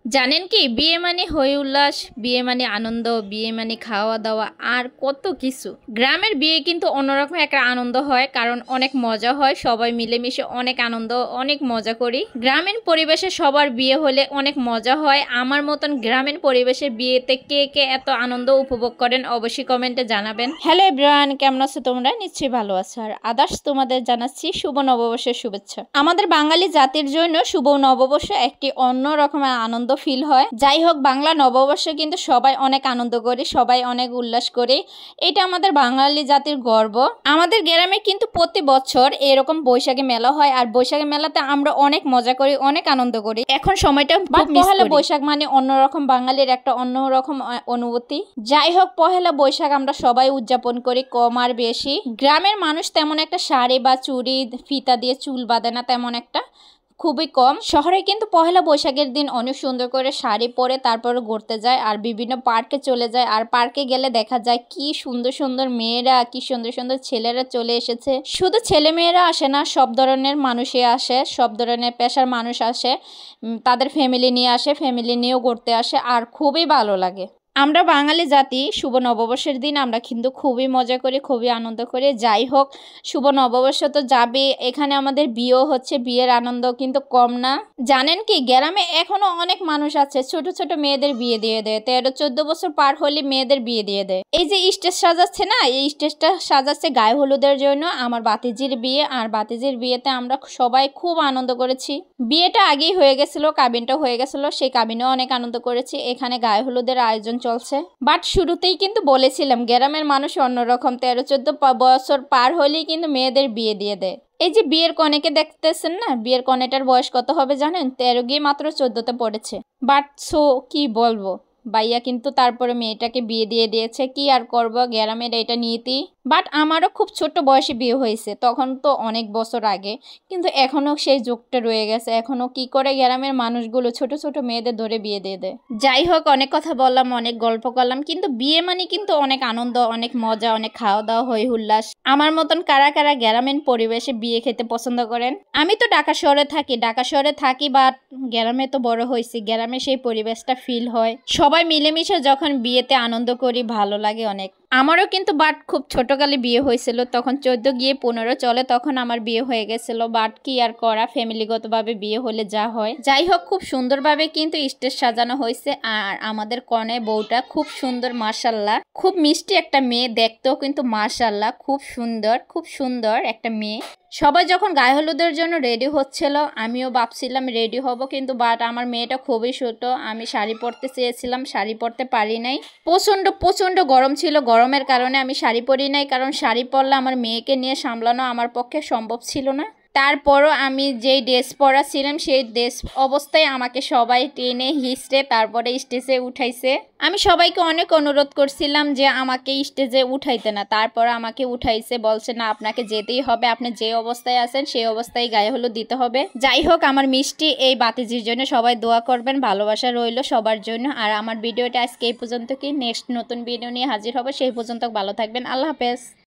জানেন কি বিয়ে মানে হই উল্লাস, বিয়ে মানে আনন্দ, বিয়ে মানে খাওয়া দাওয়া আর কত কিছু। গ্রামের বিয়ে কিন্তু অন্যরকম একটা আনন্দ হয়, কারণ অনেক মজা হয়, সবাই মিলেমিশে অনেক আনন্দ অনেক মজা করি। গ্রামীণ পরিবেশে সবার বিয়ে হলে অনেক মজা হয়। আমার মতন গ্রামীণ পরিবেশে বিয়েতে কে কে এত আনন্দ উপভোগ করেন অবশ্যই কমেন্টে জানাবেন। হ্যালো এভরিওয়ান, কেমন আছো তোমরা? নিশ্চয়ই ভালো আছো। আর আদার্স তোমাদের জানাচ্ছি শুভ নববর্ষের শুভেচ্ছা। আমাদের বাঙালি জাতির জন্য শুভ নববর্ষ একটি অন্য রকমের আনন্দ ফিল হয়। যাই হোক, বাংলা নববর্ষে কিন্তু সবাই অনেক আনন্দ করি, সবাই অনেক উল্লাস করি। এটা আমাদের বাঙালি জাতির গর্ব। আমাদের গ্রামে কিন্তু প্রতি বছর এরকম বৈশাখী মেলা হয়, আর বৈশাখী মেলাতে আমরা অনেক মজা করি, অনেক আনন্দ করি। এখন সময়টা পহেলা বৈশাখ মানে অন্যরকম, বাঙালির একটা অন্যরকম অনুভূতি। যাই হোক, পহেলা বৈশাখ আমরা সবাই উদযাপন করি, কম আর বেশি। গ্রামের মানুষ তেমন একটা শাড়ি বা চুড়ি ফিতা দিয়ে চুল বাঁধে না, তেমন একটা খুবই কম। শহরে কিন্তু পহেলা বৈশাখের দিন অনেক সুন্দর করে শাড়ি পরে তারপরে ঘুরতে যায়, আর বিভিন্ন পার্কে চলে যায়। আর পার্কে গেলে দেখা যায় কি সুন্দর সুন্দর মেয়েরা, কি সুন্দর সুন্দর ছেলেরা চলে এসেছে। শুধু ছেলে মেয়েরা আসে না, সব ধরনের মানুষই আসে, সব ধরনের পেশার মানুষ আসে, তাদের ফ্যামিলি নিয়ে আসে, ফ্যামিলি নিয়েও ঘুরতে আসে, আর খুবই ভালো লাগে। আমরা বাঙালি জাতি শুভ নববর্ষের দিন আমরা কিন্তু খুবই মজা করি, খুবই আনন্দ করি। যাই হোক, শুভ নববর্ষ তো যাবে, এখানে আমাদের বিয়েও হচ্ছে, বিয়ের আনন্দ কিন্তু কম না। জানেন কি, গ্রামে এখনো অনেক মানুষ আছে ছোট ছোট মেয়েদের বিয়ে দিয়ে দেয়, 13-14 বছর পার হলে মেয়েদের বিয়ে দিয়ে দেয়। এই যে স্টেজ সাজাচ্ছে না, এই স্টেজটা সাজাচ্ছে গায়ে হলুদের জন্য। আমার বাতিজির বিয়ে, আর বাতিজির বিয়েতে আমরা সবাই খুব আনন্দ করেছি। বিয়েটা আগেই হয়ে গেছিল, কাবিনটা হয়ে গেছিল, সেই কাবিনেও অনেক আনন্দ করেছি। এখানে গায়ে হলুদের আয়োজন চলছে। বাট শুরুতেই কিন্তু বলেছিলাম গ্রামের মানুষ অন্যরকম, 13-14 বছর পার হলেই কিন্তু মেয়েদের বিয়ে দিয়ে দেয়। এই যে বিয়ের কনেকে দেখতেছেন না, বিয়ের কনেটার বয়স কত হবে জানেন? 13 গিয়ে মাত্র 14তে পড়েছে। বাট সো কি বলবো, ভাইয়া কিন্তু তারপরে মেয়েটাকে বিয়ে দিয়ে দিয়েছে। কি আর করবো, গ্রামের এটা নীতি। বাট আমারও খুব ছোট বয়সে বিয়ে হয়েছে, তখন তো অনেক বছর আগে, কিন্তু এখনো সেই যুগটা রয়ে গেছে। এখনো কি করে গ্রামের মানুষগুলো ছোট ছোট মেয়েদের ধরে বিয়ে দিয়ে দেয়। যাই হোক, অনেক কথা বললাম, অনেক গল্প করলাম, কিন্তু বিয়ে মানে কিন্তু অনেক আনন্দ, অনেক মজা, অনেক খাওয়া দাওয়া, হই হুল্লাস। আমার মতন কারা কারা গ্রামীণ পরিবেশে বিয়ে খেতে পছন্দ করেন? আমি তো ঢাকা শহরে থাকি, বাট গ্রামে তো বড় হয়েছি, গ্রামে সেই পরিবেশটা ফিল হয়। সবাই মিলেমিশে যখন বিয়েতে আনন্দ করি, ভালো লাগে অনেক। আমারও কিন্তু বাট খুব ছোটকালে বিয়ে হয়েছিল, তখন 14 গিয়ে 15 চলে, তখন আমার বিয়ে হয়ে গেছিল। বাট কি আর করা, ফ্যামিলিগতভাবে বিয়ে হলে যা হয়। যাই হোক, খুব সুন্দরভাবে কিন্তু স্টেজ সাজানো হয়েছে, আর আমাদের কনে বউটা খুব সুন্দর, মাশাল্লাহ, খুব মিষ্টি একটা মেয়ে, দেখতেও কিন্তু মাশাল্লাহ খুব সুন্দর, খুব সুন্দর একটা মেয়ে। সবাই যখন গায়ে হলুদের জন্য রেডি হচ্ছিল, আমিও ভাবছিলাম রেডি হব, কিন্তু বাট আমার মেয়েটা খুবই ছোট। আমি শাড়ি পরতে চেয়েছিলাম, শাড়ি পরতে পারি নাই। প্রচন্ড প্রচন্ড গরম ছিল, গরমের কারণে আমি শাড়ি পরি নাই, কারণ শাড়ি পরলে আমার মেয়েকে নিয়ে সামলানো আমার পক্ষে সম্ভব ছিল না। তারপরও আমি যেই ড্রেস পরা ছিলাম, সেই ড্রেস অবস্থায় আমাকে সবাই টেনে হিঁচড়ে তারপরে স্টেজে উঠাইছে। আমি সবাইকে অনেক অনুরোধ করছিলাম যে আমাকে স্টেজে উঠাইতে না, তারপর আমাকে উঠাইছে, বলছে না আপনাকে যেতেই হবে, আপনি যে অবস্থায় আছেন সেই অবস্থায় গায়ে হলুদ দিতে হবে। যাই হোক, আমার মিষ্টি এই বাতিজির জন্য সবাই দোয়া করবেন, ভালোবাসা রইল সবার জন্য। আর আমার ভিডিওটা আজকে এই পর্যন্ত, কি নেক্সট নতুন ভিডিও নিয়ে হাজির হবে, সেই পর্যন্ত ভালো থাকবেন, আল্লাহ হাফেজ।